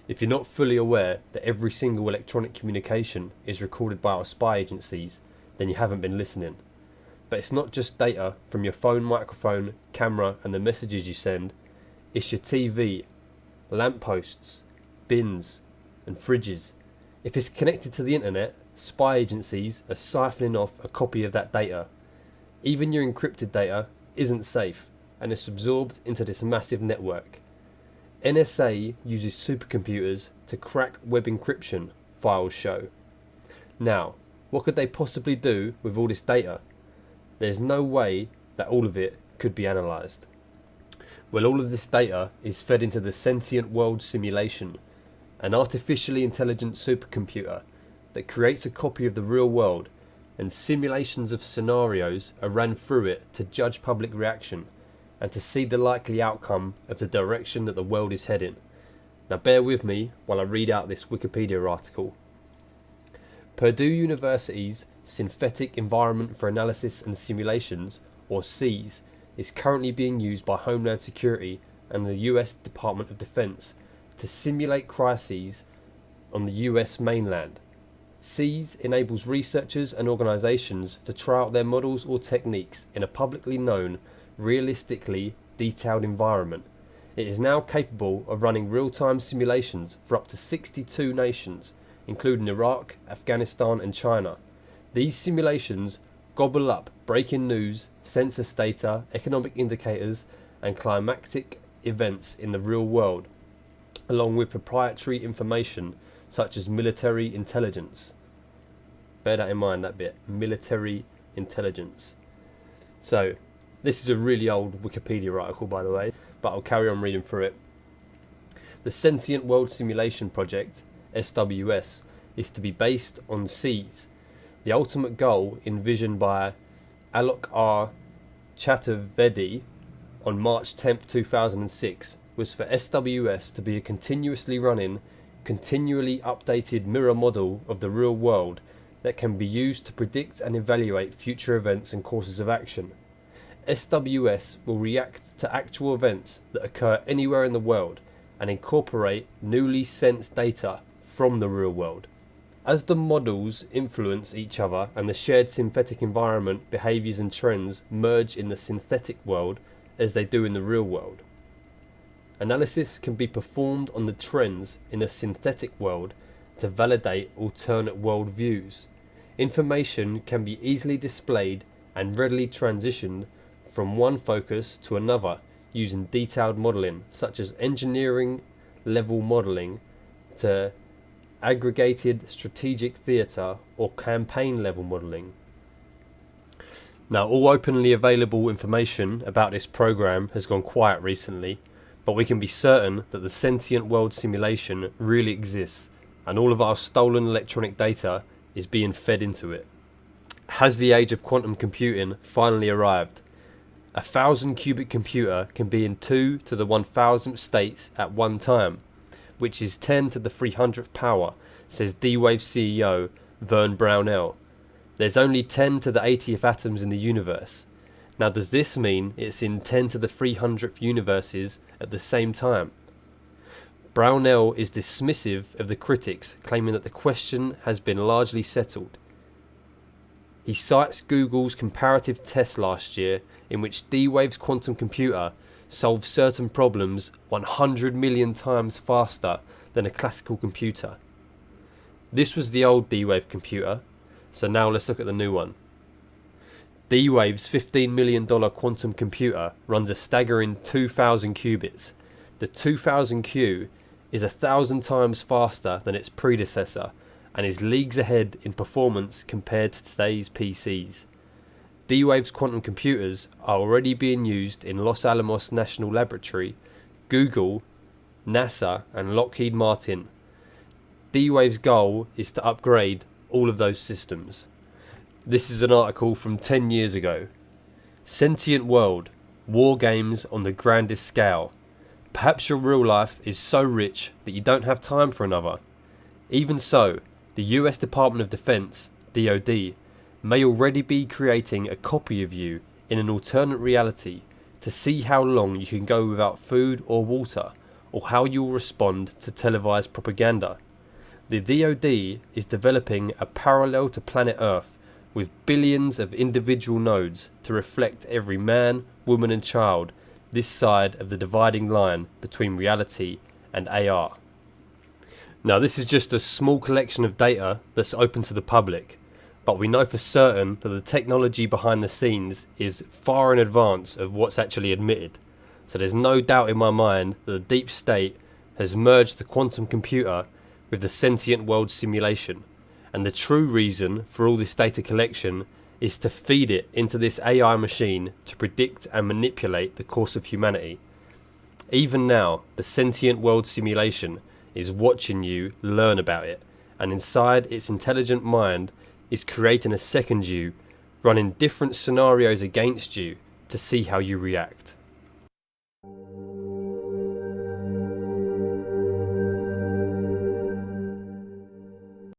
If you're not fully aware that every single electronic communication is recorded by our spy agencies, then you haven't been listening. But it's not just data from your phone, microphone, camera and the messages you send. It's your TV, lampposts, bins and fridges. If it's connected to the internet, spy agencies are siphoning off a copy of that data. Even your encrypted data isn't safe and it's absorbed into this massive network. NSA uses supercomputers to crack web encryption, files show. Now, what could they possibly do with all this data? There's no way that all of it could be analysed. Well, all of this data is fed into the sentient world simulation, an artificially intelligent supercomputer that creates a copy of the real world, and simulations of scenarios are ran through it to judge public reaction and to see the likely outcome of the direction that the world is heading. Now bear with me while I read out this Wikipedia article. Purdue University's Synthetic Environment for Analysis and Simulations, or SEAS, is currently being used by Homeland Security and the US Department of Defense to simulate crises on the US mainland. SEAS enables researchers and organisations to try out their models or techniques in a publicly known, realistically detailed environment. It is now capable of running real-time simulations for up to 62 nations, including Iraq, Afghanistan and China. These simulations gobble up breaking news, census data, economic indicators and climatic events in the real world, along with proprietary information such as military intelligence. Bear that in mind, that bit, military intelligence. So, this is a really old Wikipedia article, by the way, but I'll carry on reading through it. The Sentient World Simulation Project, SWS, is to be based on SEAS. The ultimate goal, envisioned by Alok R. Chaturvedi on March 10, 2006, was for SWS to be a continuously running, continually updated mirror model of the real world that can be used to predict and evaluate future events and courses of action. SWS will react to actual events that occur anywhere in the world and incorporate newly sensed data from the real world. As the models influence each other and the shared synthetic environment, behaviours and trends merge in the synthetic world as they do in the real world. Analysis can be performed on the trends in the synthetic world to validate alternate world views. Information can be easily displayed and readily transitioned from one focus to another using detailed modelling, such as engineering level modelling to aggregated strategic theatre or campaign level modelling. Now, all openly available information about this program has gone quiet recently, but we can be certain that the sentient world simulation really exists and all of our stolen electronic data is being fed into it. Has the age of quantum computing finally arrived? A 1,000 qubit computer can be in 2 to the 1,000th states at one time, which is 10 to the 300th power, says D-Wave CEO Vern Brownell. There's only 10 to the 80th atoms in the universe. Now, does this mean it's in 10 to the 300th universes at the same time? Brownell is dismissive of the critics, claiming that the question has been largely settled. He cites Google's comparative test last year, in which D-Wave's quantum computer solved certain problems 100 million times faster than a classical computer. This was the old D-Wave computer, so now let's look at the new one. D-Wave's $15 million quantum computer runs a staggering 2,000 qubits. The 2000Q is 1,000 times faster than its predecessor and is leagues ahead in performance compared to today's PCs. D-Wave's quantum computers are already being used in Los Alamos National Laboratory, Google, NASA and Lockheed Martin. D-Wave's goal is to upgrade all of those systems. This is an article from 10 years ago. Sentient world, war games on the grandest scale. Perhaps your real life is so rich that you don't have time for another. Even so, the US Department of Defense, DoD, may already be creating a copy of you in an alternate reality to see how long you can go without food or water, or how you will respond to televised propaganda. The DoD is developing a parallel to planet Earth with billions of individual nodes to reflect every man, woman and child this side of the dividing line between reality and AR. Now, this is just a small collection of data that's open to the public, but we know for certain that the technology behind the scenes is far in advance of what's actually admitted. So there's no doubt in my mind that the deep state has merged the quantum computer with the sentient world simulation, and the true reason for all this data collection is to feed it into this AI machine to predict and manipulate the course of humanity. Even now, the sentient world simulation is watching you learn about it, and inside its intelligent mind is creating a second you, running different scenarios against you to see how you react.